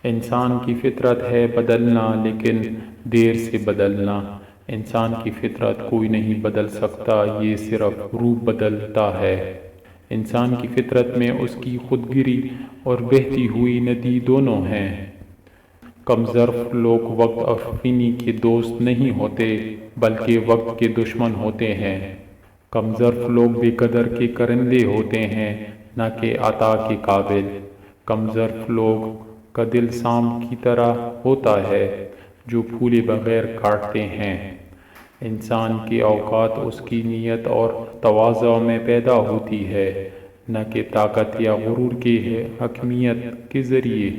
انسان کی فطرت ہے بدلنا، لیکن دیر سے بدلنا۔ انسان کی فطرت کوئی نہیں بدل سکتا، یہ صرف روح بدلتا ہے۔ انسان کی فطرت میں اس کی خودگری اور بہتی ہوئی ندی دونوں ہیں۔ کم ظرف لوگ وقت افینی کے دوست نہیں ہوتے، بلکہ وقت کے دشمن ہوتے ہیں۔ کم ظرف لوگ بے قدر کے کرندے ہوتے ہیں، نہ کہ عطا کے قابل۔ کم ظرف لوگ کا دل سام کی طرح ہوتا ہے، جو پھولے بغیر کاٹتے ہیں۔ انسان کی اوقات اس کی نیت اور تواضع میں پیدا ہوتی ہے، نہ کہ طاقت یا غرور کی حکمیت کے ذریعے۔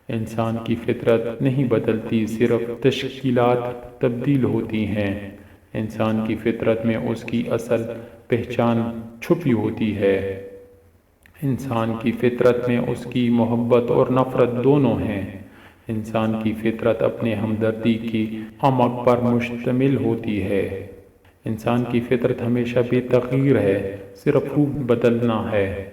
انسان کی فطرت نہیں بدلتی، صرف تشکیلات تبدیل ہوتی ہیں۔ انسان کی فطرت میں اس کی اصل پہچان چھپی ہوتی ہے۔ انسان کی فطرت میں اس کی محبت اور نفرت دونوں ہیں۔ انسان کی فطرت اپنے ہمدردی کی عمق پر مشتمل ہوتی ہے۔ انسان کی فطرت ہمیشہ بے تغیر ہے، صرف روح بدلنا ہے۔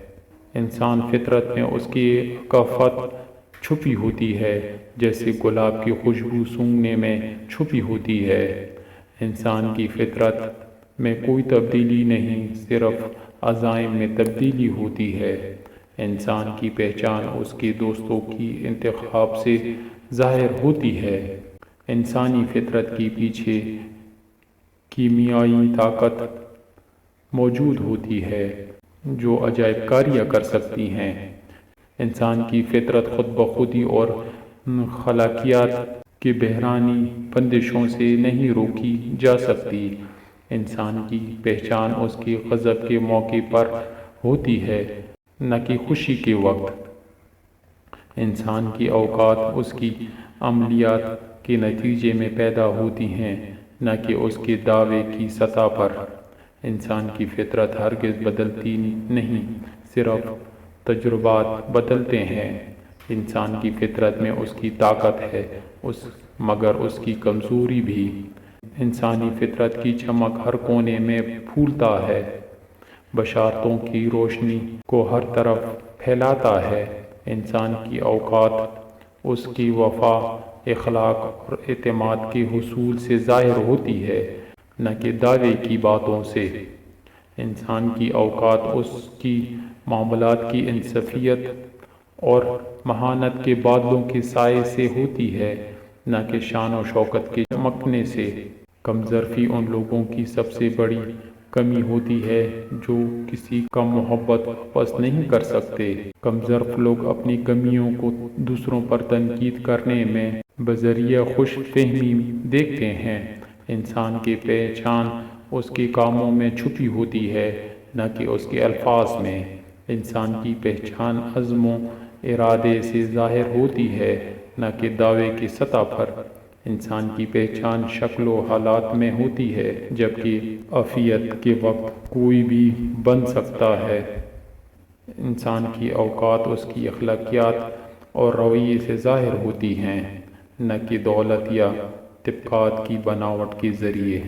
انسان فطرت میں اس کی ثقافت چھپی ہوتی ہے، جیسے گلاب کی خوشبو سونگھنے میں چھپی ہوتی ہے۔ انسان کی فطرت میں کوئی تبدیلی نہیں، صرف عزائم میں تبدیلی ہوتی ہے۔ انسان کی پہچان اس کے دوستوں کی انتخاب سے ظاہر ہوتی ہے۔ انسانی فطرت کے پیچھے کیمیائی طاقت موجود ہوتی ہے، جو عجائب کاریاں کر سکتی ہیں۔ انسان کی فطرت خود بخودی اور خلاقیت کے بحرانی بندشوں سے نہیں روکی جا سکتی۔ انسان کی پہچان اس کے غضب کے موقع پر ہوتی ہے، نہ کہ خوشی کے وقت۔ انسان کی اوقات اس کی عملیات کے نتیجے میں پیدا ہوتی ہیں، نہ کہ اس کے دعوے کی سطح پر۔ انسان کی فطرت ہرگز بدلتی نہیں، صرف تجربات بدلتے ہیں۔ انسان کی فطرت میں اس کی طاقت ہے، مگر اس کی کمزوری بھی۔ انسانی فطرت کی چمک ہر کونے میں پھولتا ہے، بشارتوں کی روشنی کو ہر طرف پھیلاتا ہے۔ انسان کی اوقات اس کی وفا، اخلاق اور اعتماد کے حصول سے ظاہر ہوتی ہے، نہ کہ دعوے کی باتوں سے۔ انسان کی اوقات اس کی معاملات کی انصافیت اور مہانت کے بادلوں کے سائے سے ہوتی ہے، نہ کہ شان و شوکت کے چمکنے سے۔ کم ظرفی ان لوگوں کی سب سے بڑی کمی ہوتی ہے جو کسی کا محبت واپس نہیں کر سکتے۔ کم ظرف لوگ اپنی کمیوں کو دوسروں پر تنقید کرنے میں بذریعہ خوش فہمی دیکھتے ہیں۔ انسان کی پہچان اس کے کاموں میں چھپی ہوتی ہے، نہ کہ اس کے الفاظ میں۔ انسان کی پہچان عزم و ارادے سے ظاہر ہوتی ہے، نہ کہ دعوے کی سطح پر۔ انسان کی پہچان شکل و حالات میں ہوتی ہے، جبکہ عافیت کے وقت کوئی بھی بن سکتا ہے۔ انسان کی اوقات اس کی اخلاقیات اور رویے سے ظاہر ہوتی ہیں، نہ کہ دولت یا طبقات کی بناوٹ کے ذریعے۔